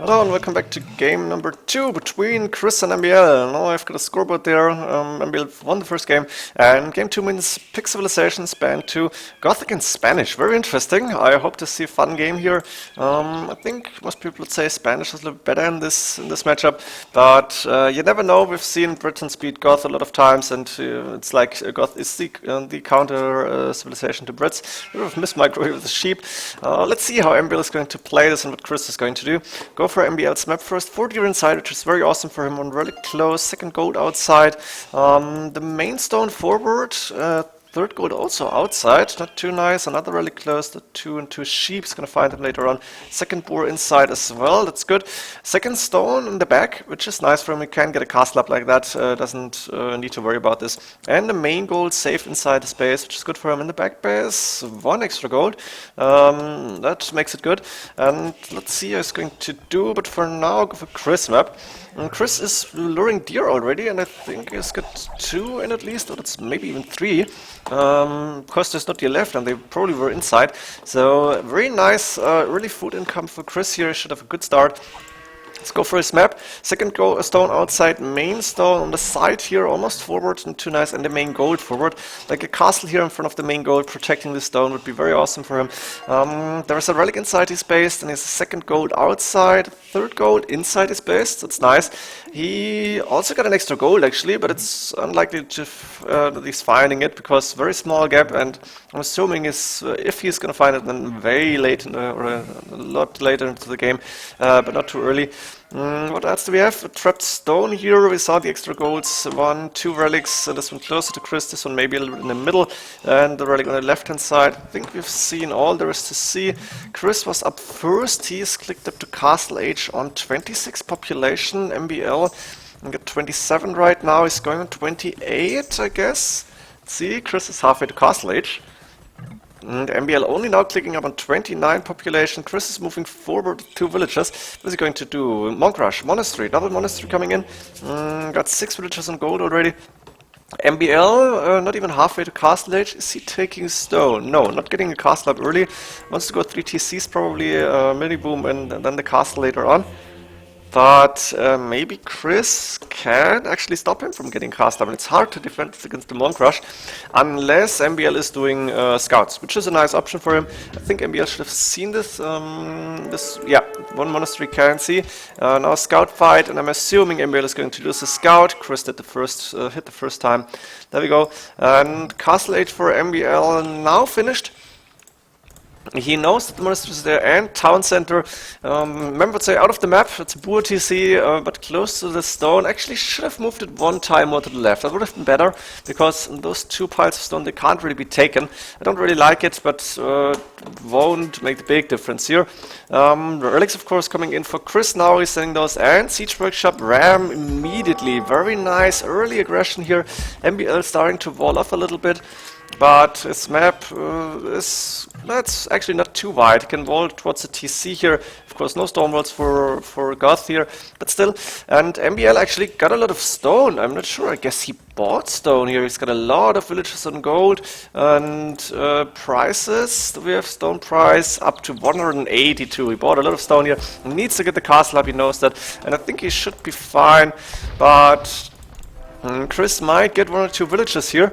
Hello and welcome back to game number 2 between Chris and MbL. Now I've got a scoreboard there. MbL won the first game, and game 2 means Pick Civilization Span 2 Gothic against Spanish. Very interesting. I hope to see a fun game here. I think most people would say Spanish is a little better in this matchup, but you never know. We've seen Britons beat Goth a lot of times, and it's like Goth is the counter civilization to Brits. A bit of mismigrate with the sheep. Let's see how MbL is going to play this and what Chris is going to do. Go for MbL's map first. 4 deer inside, which is very awesome for him. One relic close, second gold outside. The main stone forward. Third gold also outside, not too nice. Another relic close, the 2 and 2 sheep. He's gonna find them later on. Second boar inside as well, that's good. Second stone in the back, which is nice for him. He can get a castle up like that, doesn't need to worry about this. And the main gold safe inside the space, which is good for him. In the back base, 1 extra gold. That makes it good. And let's see how he's going to do, but for now, go for Chris map. And Chris is luring deer already, and I think he's got 2 in at least, or it's maybe even 3. Because there's not deer left, and they probably were inside. So very nice early food income for Chris here. He should have a good start. Let's go for his map. Second stone outside, main stone on the side here, almost forward, and too nice, and the main gold forward. Like a castle here in front of the main gold, protecting the stone would be very awesome for him. There is a relic inside his base, and there's a second gold outside, third gold inside his base. That's nice. He also got an extra gold actually, but it's unlikely that he's finding it because very small gap, and I'm assuming if he's going to find it, then very late or a lot later into the game, but not too early. What else do we have? A trapped stone here. We saw the extra golds. 1, 2 relics. This one closer to Chris. This one maybe a little bit in the middle. And the relic on the left hand side. I think we've seen all there is to see. Chris was up first. He's clicked up to Castle Age on 26 population. MbL got 27 right now. He's going on 28, I guess. Let's see, Chris is halfway to Castle Age. And MbL only now clicking up on 29 population. Chris is moving forward with 2 villages. What is he going to do? Monk Rush, Monastery, double Monastery coming in. Got 6 villages on gold already. MbL, not even halfway to Castle Age. Is he taking stone? No, not getting a castle up early. Wants to go 3 TCs, probably mini boom, and then the castle later on. But maybe Chris can actually stop him from getting cast up. And it's hard to defend against the Monk Rush unless MbL is doing scouts, which is a nice option for him. I think MbL should have seen this. Yeah, 1 monastery can see. Now a scout fight, and I'm assuming MbL is going to lose a scout. Chris did the first hit the first time. There we go. And Castle Age for MbL now finished. He knows that the monastery is there and town center. Remember to say out of the map, it's a Boer TC, but close to the stone. Actually should have moved it 1 time more to the left. That would have been better, because those 2 piles of stone, they can't really be taken. I don't really like it, but won't make the big difference here. Relics, of course, coming in for Chris now. He's sending those, and Siege Workshop Ram immediately. Very nice early aggression here. MbL starting to wall off a little bit. But his map that's actually not too wide. He can wall towards the TC here. Of course, no stone walls for Goth here, but still. And MbL actually got a lot of stone. I'm not sure. I guess he bought stone here. He's got a lot of villages on gold and prices. We have stone price up to 182. He bought a lot of stone here. He needs to get the castle up. He knows that, and I think he should be fine. But Chris might get 1 or 2 villages here.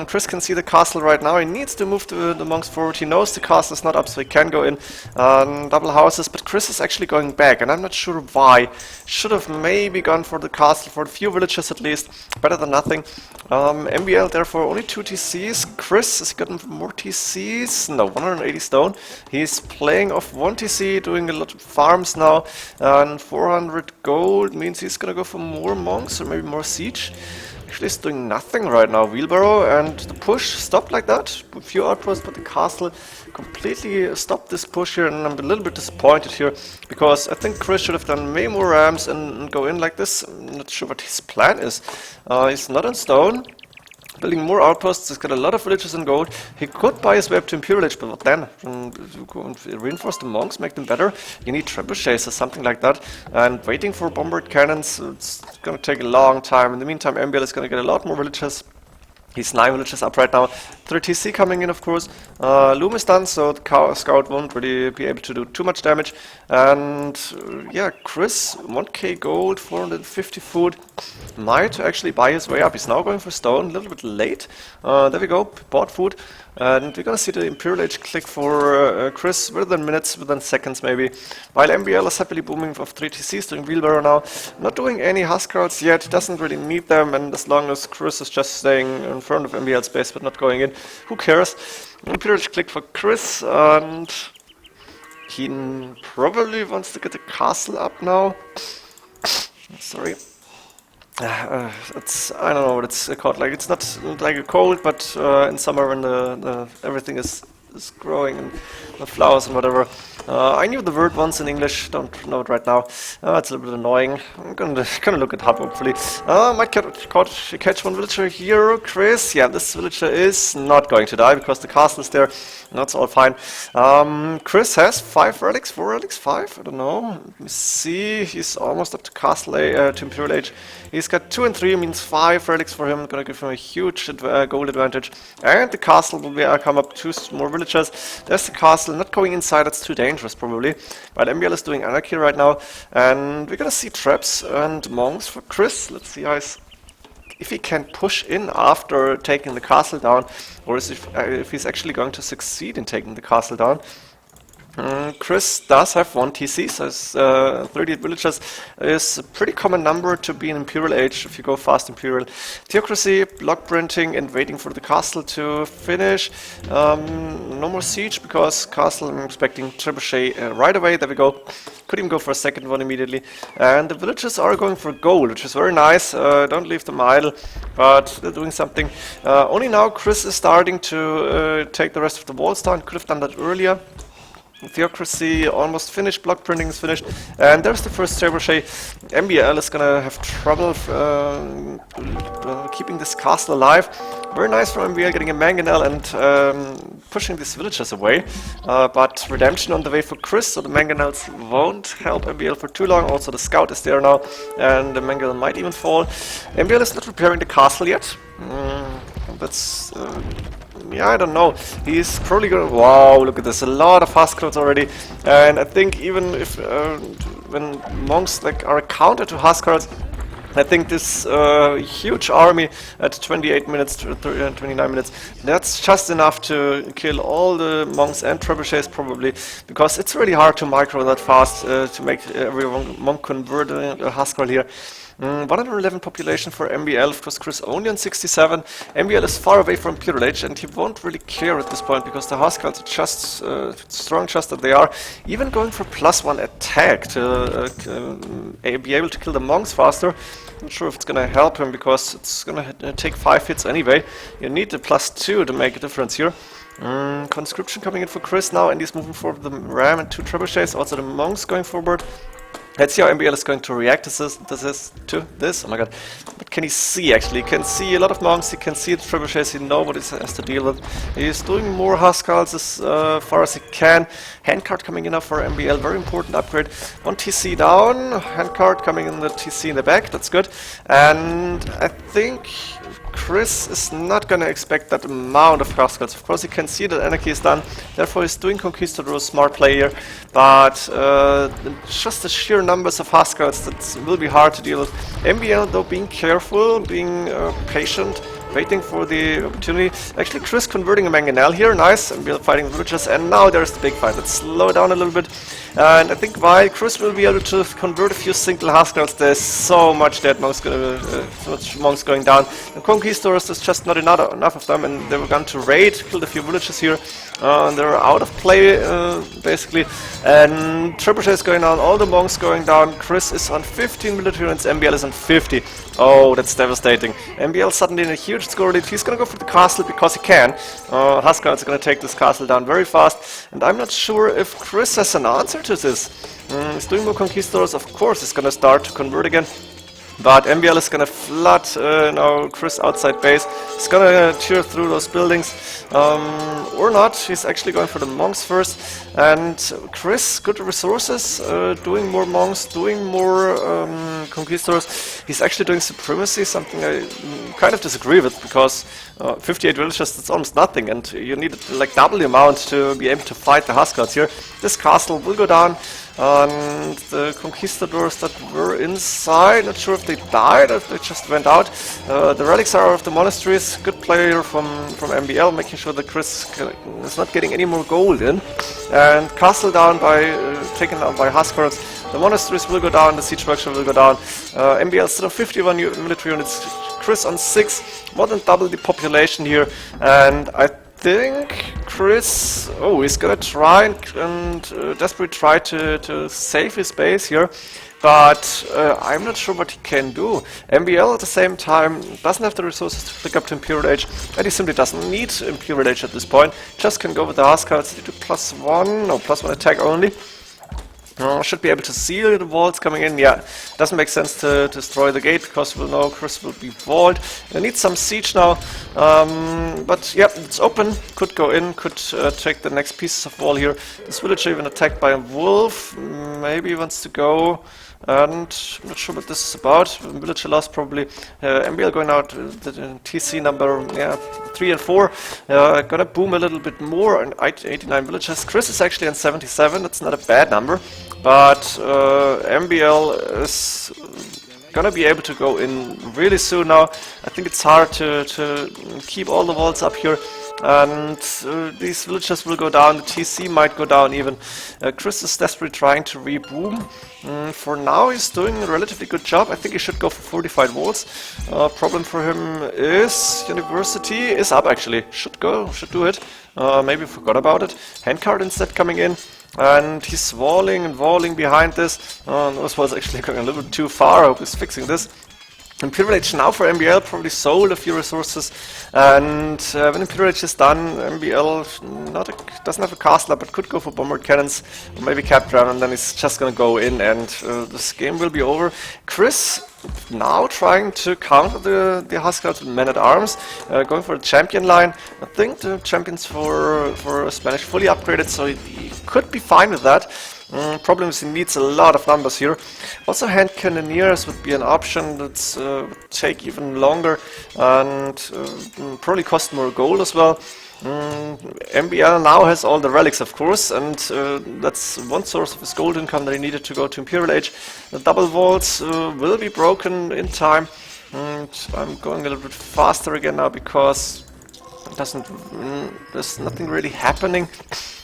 Chris can see the castle right now. He needs to move the monks forward. He knows the castle is not up, so he can go in. Double houses, but Chris is actually going back, and I'm not sure why. Should have maybe gone for the castle for a few villages at least. Better than nothing. MbL therefore only 2 TCs. Chris has gotten more TCs. No, 180 stone. He's playing off 1 TC, doing a lot of farms now. And 400 gold means he's gonna go for more monks or maybe more siege. Actually, he's doing nothing right now. Wheelbarrow, and the push stopped like that. A few outposts, but the castle completely stopped this push here, and I'm a little bit disappointed here, because I think Chris should have done way more rams and go in like this. I'm not sure what his plan is. He's not on stone. Building more outposts. He's got a lot of villages in gold. He could buy his way up to Imperial Age, but what then? Reinforce the monks, make them better. You need trebuchets or something like that. And waiting for bombard cannons, it's going to take a long time. In the meantime, MbL is going to get a lot more villages. He's 9 villages up right now. 3TC coming in, of course. Loom is done, so the scout won't really be able to do too much damage. And yeah, Chris, 1k gold, 450 food, might actually buy his way up. He's now going for stone, a little bit late. There we go, bought food. And we're gonna see the Imperial Age click for Chris within minutes, within seconds maybe. While MbL is happily booming of 3TCs, doing wheelbarrow now. Not doing any Huskarls yet, doesn't really need them, and as long as Chris is just staying in front of MbL's base but not going in, who cares? Imperial Age click for Chris, and he probably wants to get the castle up now. Sorry. It's, I don't know what it's called. Like, it's not like a cold, but in summer when the everything is growing and the flowers and whatever. I knew the word once in English, don't know it right now. It's a little bit annoying. I'm gonna look it up hopefully. Might catch one villager here, Chris. Yeah, this villager is not going to die because the castle is there. That's all fine. Chris has 5 relics, 4 relics, 5? I don't know. Let me see. He's almost up to castle to Imperial Age. He's got 2 and 3, means 5 relics for him. Gonna give him a huge gold advantage. And the castle will come up 2 more villagers. There's the castle, not going inside, that's too dangerous probably. But MbL is doing anarchy right now. And we're gonna see traps and monks for Chris. Let's see if he can push in after taking the castle down, or if he's actually going to succeed in taking the castle down. Chris does have 1 TC, so 38 villagers is a pretty common number to be in Imperial Age if you go fast Imperial. Theocracy, block printing and waiting for the castle to finish. No more siege because castle, I'm expecting trebuchet right away. There we go. Could even go for a second one immediately. And the villagers are going for gold, which is very nice. Don't leave them idle, but they're doing something. Only now Chris is starting to take the rest of the walls down. Could have done that earlier. Theocracy almost finished, block printing is finished, and there's the first trebuchet. MbL is gonna have trouble keeping this castle alive. Very nice from MbL getting a mangonel and pushing these villagers away. But redemption on the way for Chris, so the mangonels won't help MbL for too long. Also the scout is there now, and the mangonel might even fall. MbL is not repairing the castle yet. That's... yeah, I don't know. He's probably gonna... Wow, look at this. A lot of Huskarls already. And I think even if... when monks like are a counter to Huskarls, I think this huge army at 28 minutes to 29 minutes, that's just enough to kill all the monks and trebuchets probably, because it's really hard to micro that fast to make every monk convert a Huskarl here. 111 population for MbL, of course Chris only on 67. MbL is far away from Imperial Age and he won't really care at this point because the Huskarls are just strong, just that they are. Even going for +1 attack to be able to kill the monks faster. Not sure if it's gonna help him because it's gonna take 5 hits anyway. You need the +2 to make a difference here. Conscription coming in for Chris now, and he's moving forward with the ram and 2 trebuchets. Also the monks going forward. Let's see how MbL is going to react to this. Oh my god. What can he see actually? He can see a lot of monks, he can see the trebuchets, he knows what he has to deal with. He's doing more Huskarls as far as he can. Handcart coming in now for MbL, very important upgrade. 1 TC down, handcart coming in the TC in the back, that's good. And I think Chris is not gonna expect that amount of Huskarls. Of course he can see that anarchy is done, therefore he's doing Conquistador, smart player, but just the sheer numbers of Huskarls, that will be hard to deal with. MbL though being careful, being patient, waiting for the opportunity. Actually Chris converting a mangonel here, nice, MbL fighting villagers, and now there's the big fight. Let's slow down a little bit. And I think while Chris will be able to convert a few single Huskarls, there's so much dead monks, so much monks going down. The Conquistadors, there's just not enough of them, and they were going to raid, killed a few villages here. They're out of play, basically. And trebuchet is going down, all the monks going down. Chris is on 15 military units, MbL is on 50. Oh, that's devastating. MbL suddenly in a huge score lead. He's gonna go for the castle because he can. Huskarls are gonna take this castle down very fast. And I'm not sure if Chris has an answer to this. He's doing more Conquistadors, of course he's gonna start to convert again. But MbL is gonna flood now Chris outside base. He's gonna tear through those buildings. Or not. He's actually going for the monks first. And Chris, good resources, doing more monks, doing more conquistadors. He's actually doing supremacy, something I kind of disagree with, because 58 villagers, that's almost nothing, and you need like double the amount to be able to fight the Huskars here. This castle will go down. And the conquistadors that were inside, not sure if they died or if they just went out. The relics are of the monasteries. Good player from MbL, making sure that Chris is not getting any more gold in. And castle down by taken down by Huskars. The monasteries will go down. The siege structure will go down. MbL still on 51 military units. Chris on 6, more than double the population here. And I think Chris, he's gonna try and desperately try to save his base here, but I'm not sure what he can do. MbL at the same time doesn't have the resources to pick up to Imperial Age, and he simply doesn't need Imperial Age at this point. Just can go with the Huskars to do +1 attack only. Should be able to seal the walls coming in. Yeah, doesn't make sense to destroy the gate, because we'll know Chris will be walled. Needs some siege now, but yeah, it's open. Could go in, could take the next pieces of wall here. This village even attacked by a wolf. Maybe he wants to go. And I'm not sure what this is about. Villager loss probably. MbL going out the TC number 3 and 4. Gonna boom a little bit more on 89 villagers. Chris is actually on 77. That's not a bad number. But MbL is gonna be able to go in really soon now. I think it's hard to keep all the walls up here. And these villagers will go down, the TC might go down even. Chris is desperately trying to reboom. For now he's doing a relatively good job. I think he should go for fortified walls. Problem for him is university is up actually. Should do it. Maybe forgot about it. Handcart instead coming in. And he's walling and walling behind this. This was actually going a little bit too far. I hope he's fixing this. Imperial Age now for MbL, probably sold a few resources, and when Imperial Age is done, MbL doesn't have a castle but could go for bombard cannons, or maybe cap drum, and then he's just gonna go in and this game will be over. Chris now trying to counter the Huskars with men-at-arms, going for a champion line. I think the champions for Spanish fully upgraded, so he could be fine with that. Problem is he needs a lot of numbers here. Also hand cannoneers would be an option that's would take even longer and probably cost more gold as well. MbL now has all the relics, of course, and that's one source of his gold income that he needed to go to Imperial Age. The double walls will be broken in time, and I'm going a little bit faster again now because there's nothing really happening.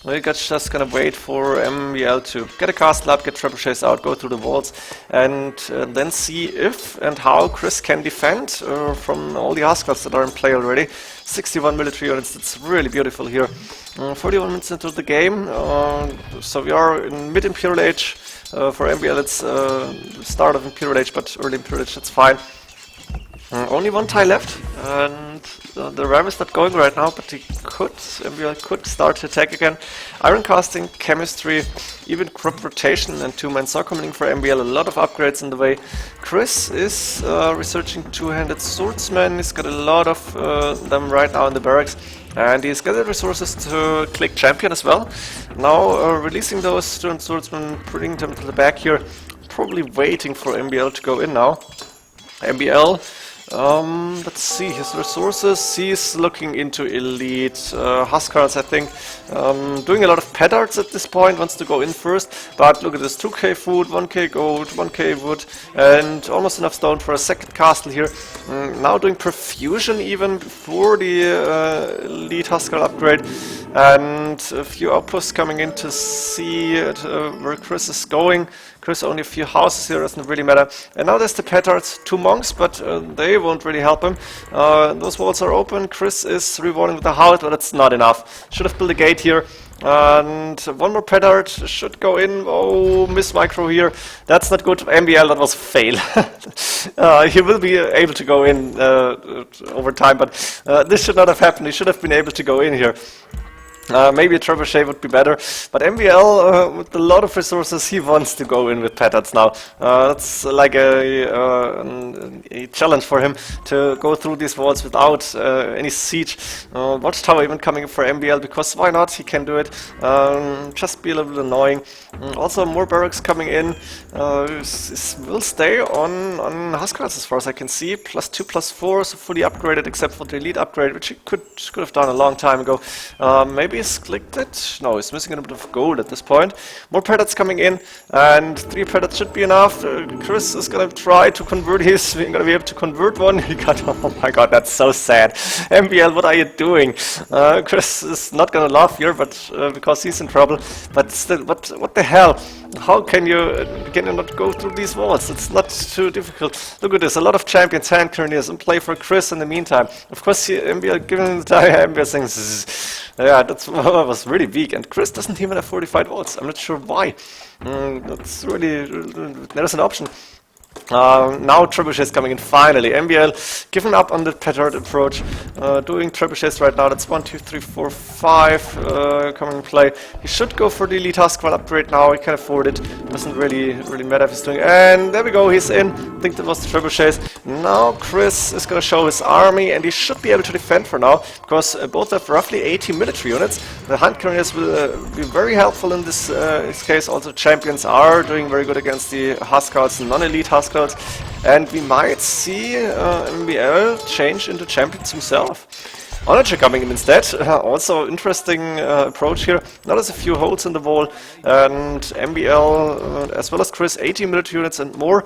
We're just gonna wait for MbL to get a castle up, get trebuchets out, go through the walls, and then see if and how Chris can defend from all the Huskars that are in play already. 61 military units, that's really beautiful here. 41 minutes into the game, so we are in mid-Imperial Age. For MbL it's start of Imperial Age, but early Imperial Age, that's fine. Only one tile left, and the ram is not going right now, but MbL could start to attack again. Iron casting, chemistry, even crop rotation and two-man saw coming for MbL, a lot of upgrades in the way. Chris is researching two-handed swordsmen, he's got a lot of them right now in the barracks. And he's got the resources to click champion as well. Now releasing those two-handed swordsmen, bringing them to the back here, probably waiting for MbL to go in now. MbL, let's see his resources. He's looking into elite Huskars, I think. Doing a lot of petards at this point, wants to go in first. But look at this, 2k food, 1k gold, 1k wood, and almost enough stone for a second castle here. Now doing perfusion even before the elite Huskar upgrade. And a few outposts coming in to see where Chris is going. Chris only a few houses here, doesn't really matter. And now there's the petards, 2 monks, but they won't really help him. Those walls are open, Chris is rewarding with the house, but that's not enough. Should have built a gate here. And one more petard should go in. Oh, miss micro here. That's not good. MbL, that was a fail. He will be able to go in over time, but this should not have happened. He should have been able to go in here. Maybe a trebuchet would be better, but MbL, with a lot of resources, he wants to go in with petards now. That's like a challenge for him to go through these walls without any siege. Watchtower even coming for MbL, because why not? He can do it. Just be a little bit annoying. Also, more barracks coming in. Will stay on Huskarls as far as I can see. +2, +4, so fully upgraded except for the elite upgrade, which he could have done a long time ago. Maybe he's clicked it? No, he's missing a bit of gold at this point. More petards coming in, and 3 petards should be enough. Chris is gonna try to convert his. We're gonna be able to convert one. He got, oh my god, that's so sad. MbL, what are you doing? Chris is not gonna laugh here, but because he's in trouble. But still, what the hell? How can you not go through these walls? It's not too difficult. Look at this, a lot of champions, hand carriers, and play for Chris in the meantime. Of course, MbL giving the time, MbL saying, yeah, that was really weak, and Chris doesn't even have fortified walls. I'm not sure why. That's really, there's an option. Now trebuchet is coming in finally. MbL giving up on the petard approach, doing trebuchets right now. That's 1, 2, 3, 4, 5 coming in play. He should go for the elite Huskarl upgrade now. He can afford it. Doesn't really matter if he's doing. And there we go. He's in. I think that was the trebuchets. Now Chris is gonna show his army, and he should be able to defend for now, because both have roughly 80 military units. The hand carriers will be very helpful in this case. Also, champions are doing very good against the Huskarls, non-elite Huskarls. And we might see MbL change into champions himself. Onager coming in instead. Also interesting approach here. Now there's a few holes in the wall, and MbL as well as Chris, 80 military units and more.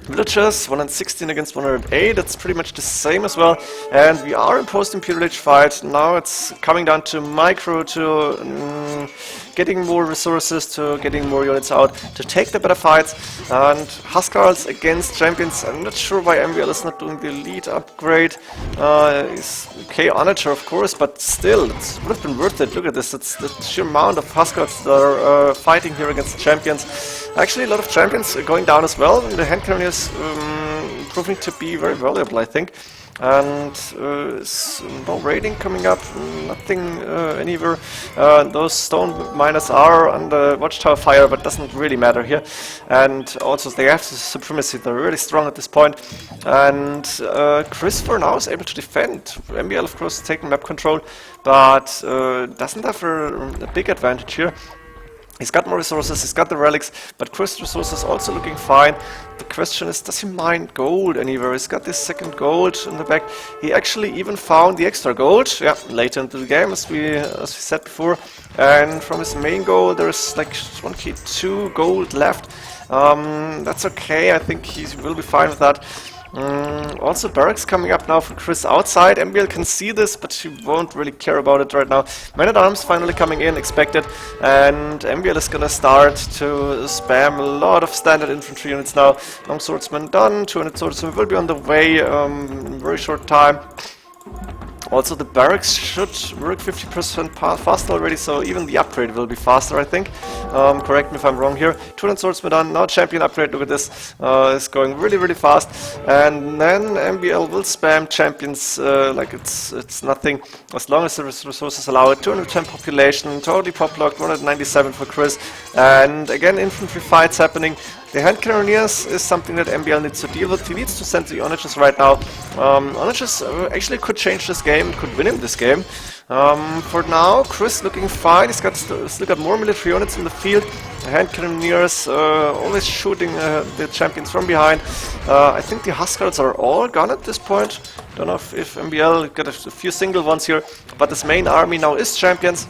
Villagers, 116 against 108, that's pretty much the same as well. And we are in post-Imperial Age fight. Now it's coming down to micro, to getting more resources, to getting more units out, to take the better fights. And Huskarls against champions. I'm not sure why MbL is not doing the elite upgrade. Is okay, Onager of course, but still, it would have been worth it. Look at this, it's the sheer amount of Huskarls that are fighting here against champions. Actually, a lot of champions going down as well. The hand cannon is proving to be very valuable, I think. And no raiding coming up, nothing anywhere. Those stone miners are under watchtower fire, but doesn't really matter here. And also they have the supremacy, they're really strong at this point. And Chris for now is able to defend. MbL of course taking map control, but doesn't have a big advantage here. He's got more resources, he's got the relics, but Chris' resources also looking fine. The question is, does he mine gold anywhere? He's got this second gold in the back. He actually even found the extra gold, yeah, later into the game, as we said before. And from his main gold, there's like 1 key, 2 gold left. That's okay, I think he will be fine with that. Also barracks coming up now for Chris outside. MbL can see this, but she won't really care about it right now. Man-at-Arms finally coming in, expected, and MbL is gonna start to spam a lot of standard infantry units now. Long swordsman done, 200 swordsmen will be on the way in very short time. Also the barracks should work 50% faster already, so even the upgrade will be faster, I think. Correct me if I'm wrong here. 200 swordsmen done, now champion upgrade, look at this. It's going really fast. And then MbL will spam champions like it's nothing, as long as the resources allow it. 210 population, totally pop-locked, 197 for Chris. And again, infantry fights happening. The hand cannoneers is something that MbL needs to deal with. He needs to send the Onagers right now. Onagers actually could change this game, could win him this game. For now, Chris looking fine. He's still got more military units in the field. The hand cannoneers always shooting the champions from behind. I think the Huskarls are all gone at this point. Don't know if MbL got a few single ones here, but this main army now is champions.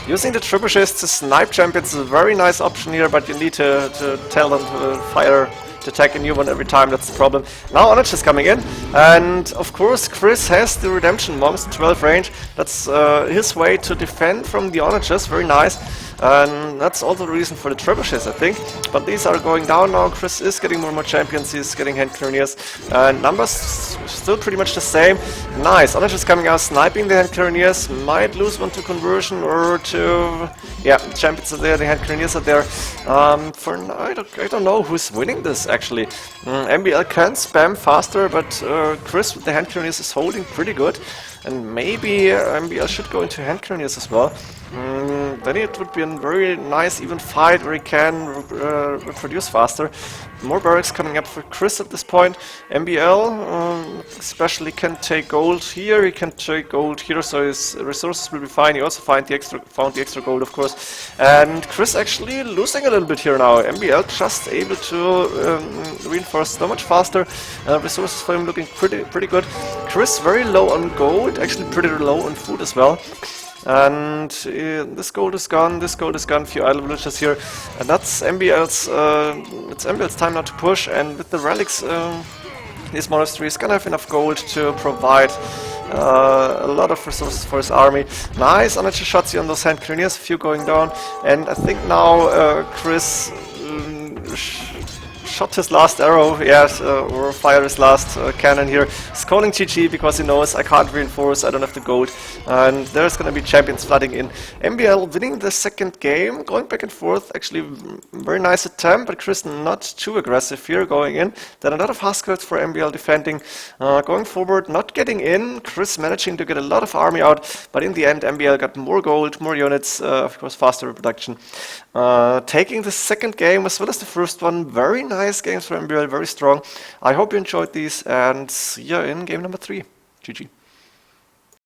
Using the trebuchets to snipe champions is a very nice option here, but you need to tell them to fire, to attack a new one every time, that's the problem. Now Onager is coming in, and of course Chris has the Redemption Monks in 12 range. That's his way to defend from the Onagers, very nice. And that's also the reason for the trebuchets, I think. But these are going down now. Chris is getting more and more champions. He's getting hand cannoneers. And numbers still pretty much the same. Nice. Onager is coming out, sniping the hand cannoneers. Might lose one to conversion or to... Yeah, the champions are there, the hand cannoneers are there. For now, I don't know who's winning this, actually. MbL can spam faster, but Chris with the hand cannoneers is holding pretty good. and maybe MbL should go into hand cannoneers as well. Then it would be a very nice even fight where he can reproduce faster. More barracks coming up for Chris at this point. MbL especially can take gold here, he can take gold here, so his resources will be fine. He also found the extra gold, of course. And Chris actually losing a little bit here now. MbL just able to reinforce so much faster. Resources for him looking pretty good. Chris very low on gold, actually pretty low on food as well. And this gold is gone, a few idle villagers here, and that's MbL's time now to push. And with the relics, his MoAre3 is gonna have enough gold to provide a lot of resources for his army. Nice unnatural shots here on those hand cannoneers, a few going down, and I think now Chris shot his last arrow, or fired his last cannon here. He's calling GG because he knows I can't reinforce, I don't have the gold, and there's gonna be champions flooding in. MbL winning the second game, going back and forth, actually very nice attempt, but Chris not too aggressive here going in. Then a lot of Huskers for MbL defending, going forward, not getting in, Chris managing to get a lot of army out, but in the end MbL got more gold, more units, of course faster reproduction. Taking the second game as well as the first one, very nice games for MbL, very strong. I hope you enjoyed these, and see you in game number 3. GG.